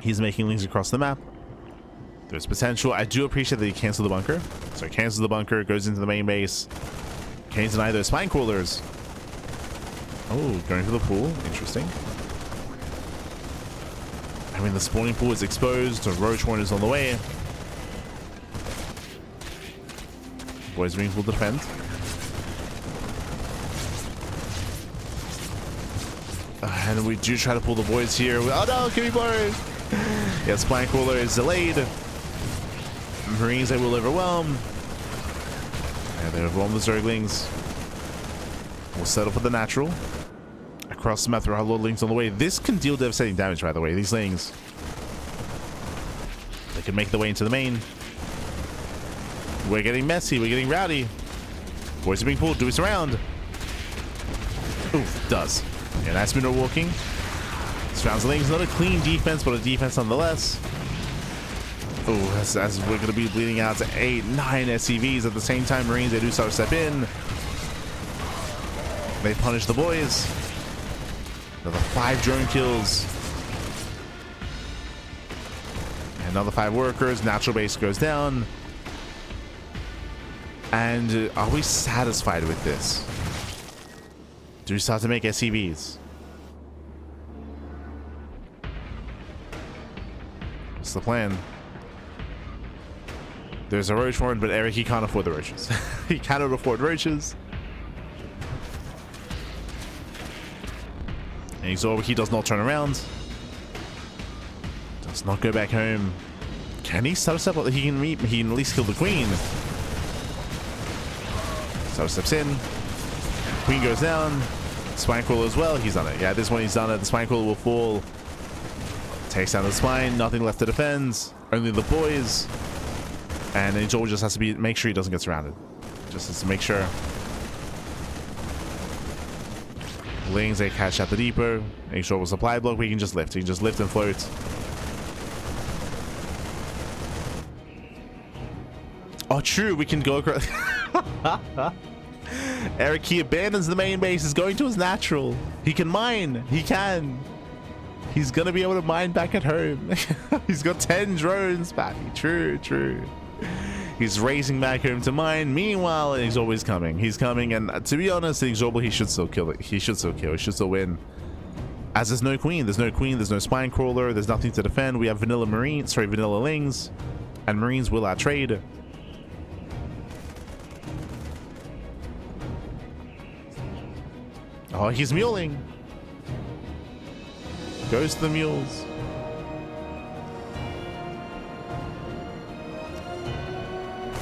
He's making links across the map. There's potential. I do appreciate that he canceled the bunker. So he cancels the bunker, goes into the main base. Can't deny those spine crawlers. Oh, going for the pool. Interesting. I mean, the spawning pool is exposed. The roach horn is on the way. Boys Rings will defend. And we do try to pull the boys here. Oh no, can we borrow? Yeah, spine crawler is delayed. Marines, they will overwhelm. And they overwhelm the Zerglings. We'll settle for the natural. Across the map, there are Lordlings on the way. This can deal devastating damage, by the way. These Lings. They can make their way into the main. We're getting messy. We're getting rowdy. Boys are being pulled. Do we surround? Oof, does. Yeah, nice mineral walking. Surrounds the Lings. Not a clean defense, but a defense nonetheless. Oh, as we're going to be bleeding out to 8, 9 SCVs. At the same time, Marines, they do start to step in. They punish the boys. Another 5 drone kills. Another 5 workers. Natural base goes down. And are we satisfied with this? Do we start to make SCVs? What's the plan? There's a roach horn, but Erik, he can't afford the roaches. He cannot afford roaches. And INexorable, he does not turn around. Does not go back home. Can he step up? He can at least kill the queen. So steps in. Queen goes down. Spine crawler as well. He's done it. Yeah, this one he's done it. The spine crawler will fall. Takes down the spine. Nothing left to defend. Only the boys. And INexorable just has to make sure he doesn't get surrounded. Just has to make sure. Lings, they catch at the depot. INexorable supply block. We can just lift. He can just lift and float. Oh, true. We can go across. Erik, he abandons the main base. He's going to his natural. He can mine. He can. He's going to be able to mine back at home. He's got 10 drones, Patty. True, true. He's racing back home to mine. Meanwhile, he's always coming. He's coming. And to be honest, INexorable, he should still kill it. He should still kill. He should still win. As there's no queen. There's no queen. There's no spine crawler. There's nothing to defend. We have vanilla marines. Sorry, vanilla Lings. And Marines will outtrade. Oh, he's muling. Goes to the mules.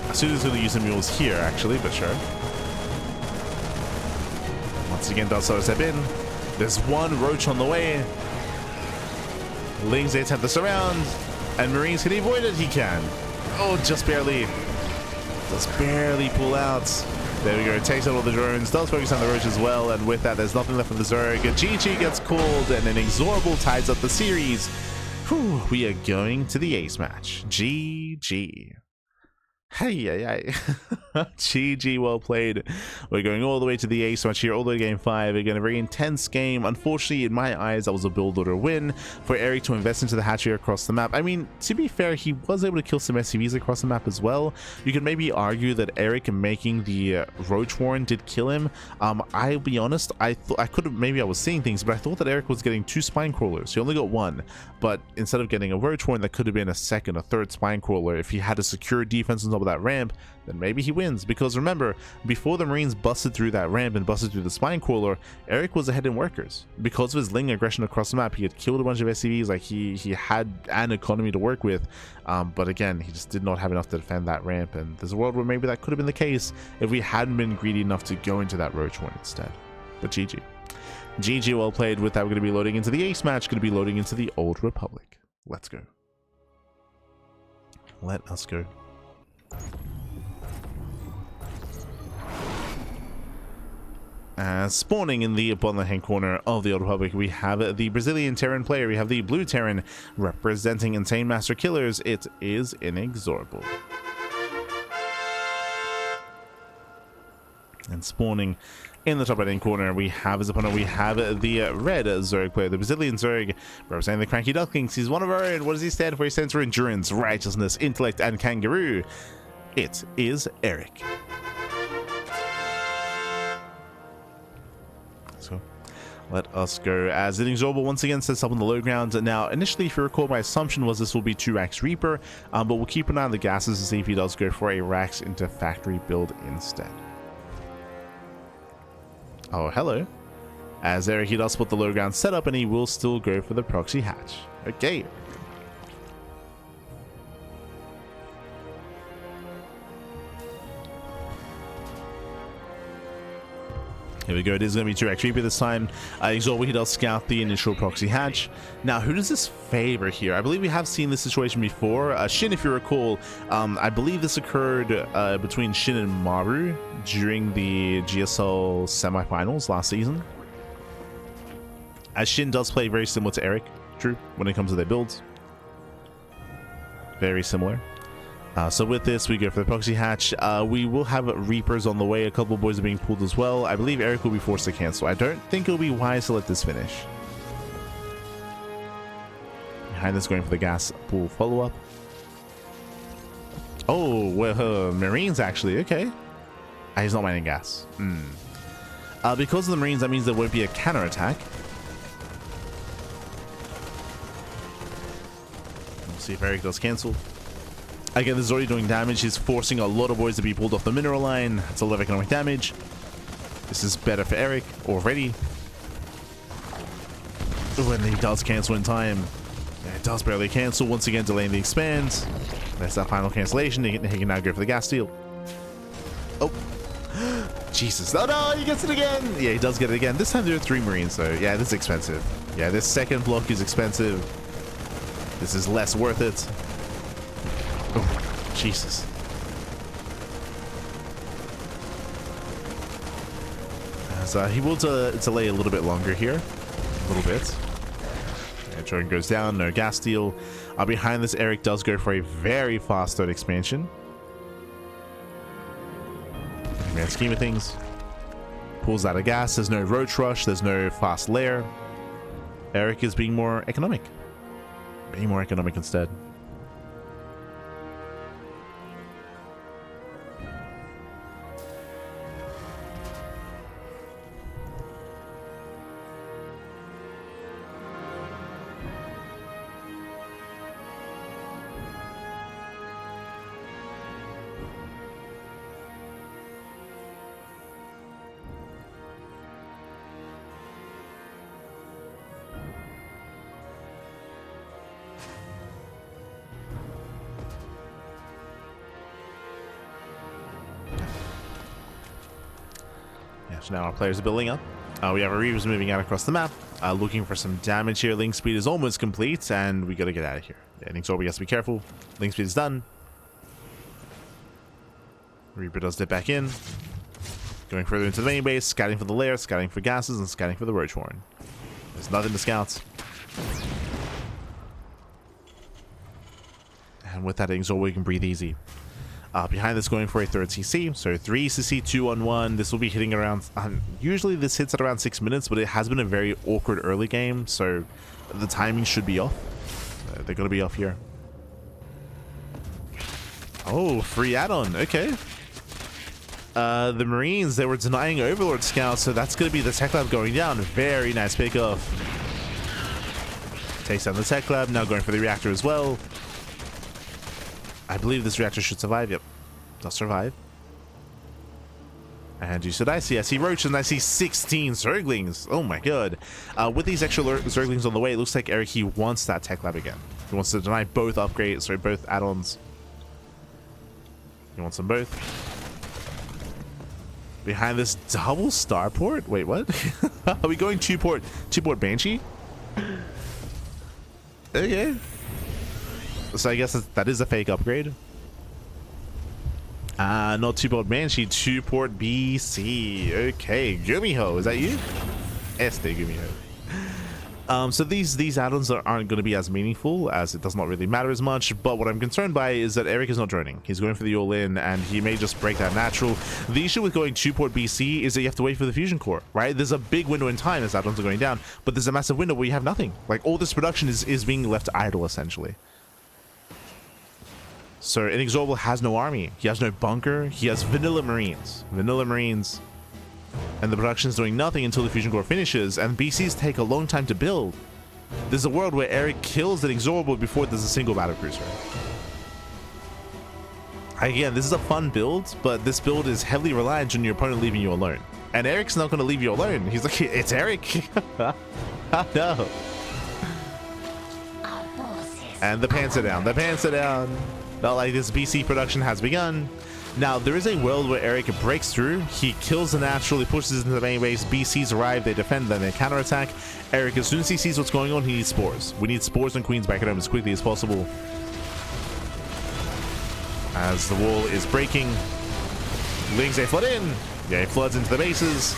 I assume he's going to use the mules here, actually, but sure. Once again, does so step in. There's one roach on the way. Lings, they attempt to surround. And Marines, can he avoid it? He can. Oh, just barely. Just barely pull out. There we go. Takes out all the drones. Does focus on the roach as well. And with that, there's nothing left for the Zerg. GG gets called. And then INexorable ties up the series. Whew, we are going to the ace match. GG. Hey, hey, GG, well played. We're going all the way to the ace match here, all the way to game 5. Again, a very intense game. Unfortunately, in my eyes, that was a build order win for Erik to invest into the hatchery across the map. I mean, to be fair, he was able to kill some SCVs across the map as well. You could maybe argue that Erik making the roach warren did kill him. I'll be honest, I could have, maybe I was seeing things, but I thought that Erik was getting 2 spine crawlers. He only got 1, but instead of getting a roach warren, that could have been a second, a third spine crawler. If he had a secure defense on top of that ramp, then maybe he wins. Because remember, before the Marines busted through that ramp and busted through the spine crawler, Erik was ahead in workers. Because of his Ling aggression across the map, he had killed a bunch of SCVs. Like he had an economy to work with, but again, he just did not have enough to defend that ramp. And there's a world where maybe that could have been the case if we hadn't been greedy enough to go into that roach one instead. But GG, well played. With that, we're going to be loading into the ace match. Going to be loading into the Old Republic. Let's go. Let us go. Spawning in the bottom left hand corner of the Old Republic, we have the Brazilian Terran player. We have the blue Terran representing Insane Master Killers. It is INexorable. And spawning in the top right hand corner, we have his opponent. We have the red Zerg player, the Brazilian Zerg representing the CranKy Ducklings. He's one of our own. What does he stand for? He stands for endurance, righteousness, intellect, and kangaroo. It is Erik. So let us go as INexorable once again sets up on the low ground. Now, initially, if you recall, my assumption was this will be 2 Rax Reaper, but we'll keep an eye on the gases to see if he does go for a Rax into factory build instead. Oh, hello. As Erik, he does split the low ground setup, and he will still go for the proxy hatch. Okay. Here we go. It is going to be 2 Reaper this time. INexorable, he does scout the initial proxy hatch. Now, who does this favor here? I believe we have seen this situation before. Shin, if you recall, I believe this occurred between Shin and Maru during the GSL semifinals last season. As Shin does play very similar to Erik, true, when it comes to their builds. Very similar. So with this, we go for the proxy hatch. We will have Reapers on the way. A couple of boys are being pulled as well. I believe Erik will be forced to cancel. I don't think it'll be wise to let this finish. Behind this, going for the gas pool follow-up. Oh, well, Marines actually. Okay. He's not mining gas. Because of the Marines, that means there won't be a counter attack. We'll see if Erik does cancel. Again, this is already doing damage. He's forcing a lot of boys to be pulled off the mineral line. That's a lot of economic damage. This is better for Erik already. When he does cancel in time. Yeah, it does barely cancel. Once again, delaying the expand. That's that final cancellation. He can now go for the gas steal. Oh. Jesus. Oh no, he gets it again. Yeah, he does get it again. This time there are 3 Marines, so yeah, this is expensive. Yeah, this second block is expensive. This is less worth it. Oh, Jesus. So he will delay a little bit longer here. A little bit. Yeah, drone goes down, no gas steal. Behind this, Erik does go for a very fast third expansion. In the grand scheme of things. Pulls out of gas. There's no roach rush. There's no fast lair. Erik is being more economic. Being more economic instead. So now our players are building up. We have our Reavers moving out across the map, looking for some damage here. Link speed is almost complete, and we gotta get out of here. Yeah, INexorable has to be careful. Link speed is done. Reaper does dip back in. Going further into the main base, scouting for the lair, scouting for gases, and scouting for the roach horn. There's nothing to scout. And with that, INexorable can breathe easy. Behind this, going for a third CC, so 3 CC 2-on-1. This will be hitting around, usually this hits at around 6 minutes, but it has been a very awkward early game, so the timing should be off. They're gonna be off here. Oh, free add-on. Okay. The Marines, they were denying Overlord Scouts, so that's gonna be the Tech Lab going down. Very nice pickoff. Takes down the Tech Lab, now going for the reactor as well. I believe this reactor should survive. Yep, does survive. And you said I see roaches, and I see 16 Zerglings. Oh my god. With these extra Zerglings on the way, it looks like Erik, he wants that Tech Lab again. He wants to deny both upgrades, sorry, both add-ons. He wants them both. Behind this double starport? Wait, what? Are we going two-port Banshee? Okay. So I guess that is a fake upgrade. Not 2-port Banshee, 2-port BC. Okay, Gumiho, is that you? Este Gumiho. So these add-ons aren't going to be as meaningful, as it does not really matter as much, but what I'm concerned by is that Erik is not droning. He's going for the all-in, and he may just break that natural. The issue with going 2-port BC is that you have to wait for the fusion core, right? There's a big window in time as add-ons are going down, but there's a massive window where you have nothing. Like, all this production is being left idle, essentially. So INexorable has no army. He has no bunker. He has vanilla Marines. Vanilla Marines. And the production is doing nothing until the fusion core finishes, and BCs take a long time to build. There's a world where Erik kills the INexorable before there's a single battle cruiser. Again, this is a fun build, but this build is heavily reliant on your opponent leaving you alone. And Erik's not going to leave you alone. He's like, it's Erik. No. And the pants are down. The pants are down. Not like this BC production has begun. Now, there is a world where Erik breaks through, he kills the natural, he pushes into the main base, BCs arrive, they defend, then they counterattack. Erik, as soon as he sees what's going on, he needs spores. We need spores and queens back at home as quickly as possible. As the wall is breaking, Lings, they flood in. Yeah, he floods into the bases.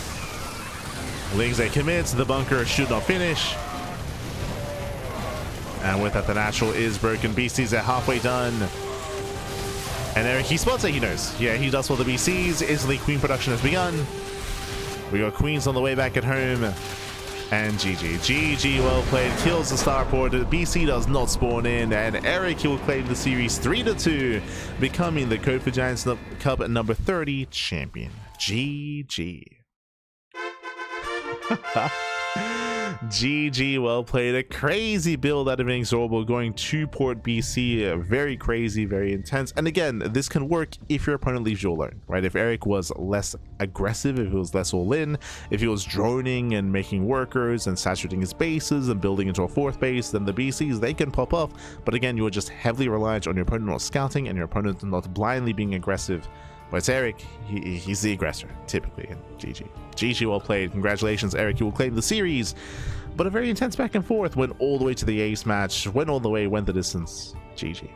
Lings, they commit, the bunker should not finish. And with that, the natural is broken. BCs are halfway done. And Erik, he spots it, he knows. Yeah, he does for the BCs. Instantly, queen production has begun. We got queens on the way back at home. And GG. GG, well played. Kills the starport. BC does not spawn in. And Erik, he will claim the series 3-2, becoming the Code for Giants Cup number 30 champion. GG. GG, well played. A crazy build out of INexorable, going 2-port BC. Very crazy, very intense. And again, this can work if your opponent leaves you alone, right? If Erik was less aggressive, if he was less all in, if he was droning and making workers and saturating his bases and building into a 4th base, then the BCs, they can pop off. But again, you are just heavily reliant on your opponent not scouting and your opponent not blindly being aggressive. But it's Erik, he's the aggressor, typically, and GG. GG, well played. Congratulations, Erik, you will claim the series. But a very intense back and forth, went all the way to the ace match, went all the way, went the distance. GG.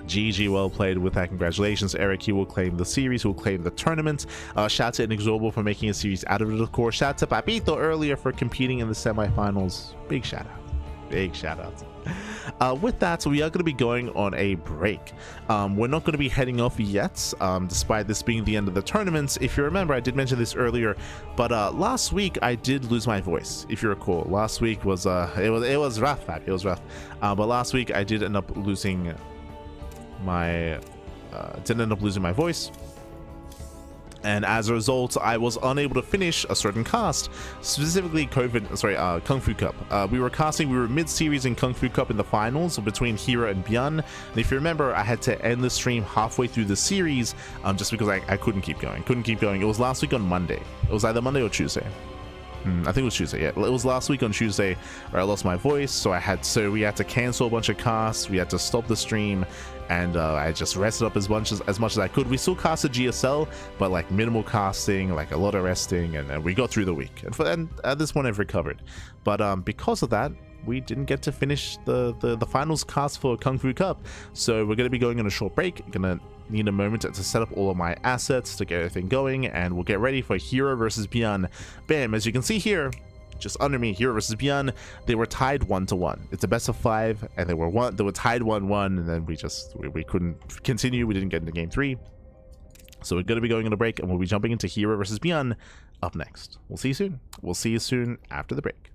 GG, well played. With that, congratulations, Erik, he will claim the series, he will claim the tournament. Shout out to INexorable for making a series out of it, of course. Shout out to Papito earlier for competing in the semifinals. Big shout out. Big shout out. With that, we are going to be going on a break. We're not going to be heading off yet, despite this being the end of the tournament. If you remember, I did mention this earlier, but last week I did lose my voice. If you recall, last week was it was rough. It was rough. But last week I did end up losing my voice. And as a result, I was unable to finish a certain cast, specifically Kung Fu Cup. We were mid-series in Kung Fu Cup in the finals between Hira and Björn. And if you remember, I had to end the stream halfway through the series just because I couldn't keep going. It was last week on Monday. It was either Monday or Tuesday. I think it was Tuesday. Yeah, it was last week on Tuesday where I lost my voice, so we had to cancel a bunch of casts. We had to stop the stream, and I just rested up as much as I could. We still casted GSL, but like minimal casting, like a lot of resting, and we got through the week. And at this point, I've recovered. But because of that, we didn't get to finish the finals cast for Kung Fu Cup. So we're going to be going on a short break. Gonna need a moment to set up all of my assets to get everything going, and we'll get ready for Hira versus Björn. Bam! As you can see here, just under me, Hira versus Björn, they were tied 1-1. It's a best of 5, and they were tied 1-1, and then we couldn't continue. We didn't get into game 3. So we're going to be going on a break, and we'll be jumping into Hira versus Björn up next. We'll see you soon. We'll see you soon after the break.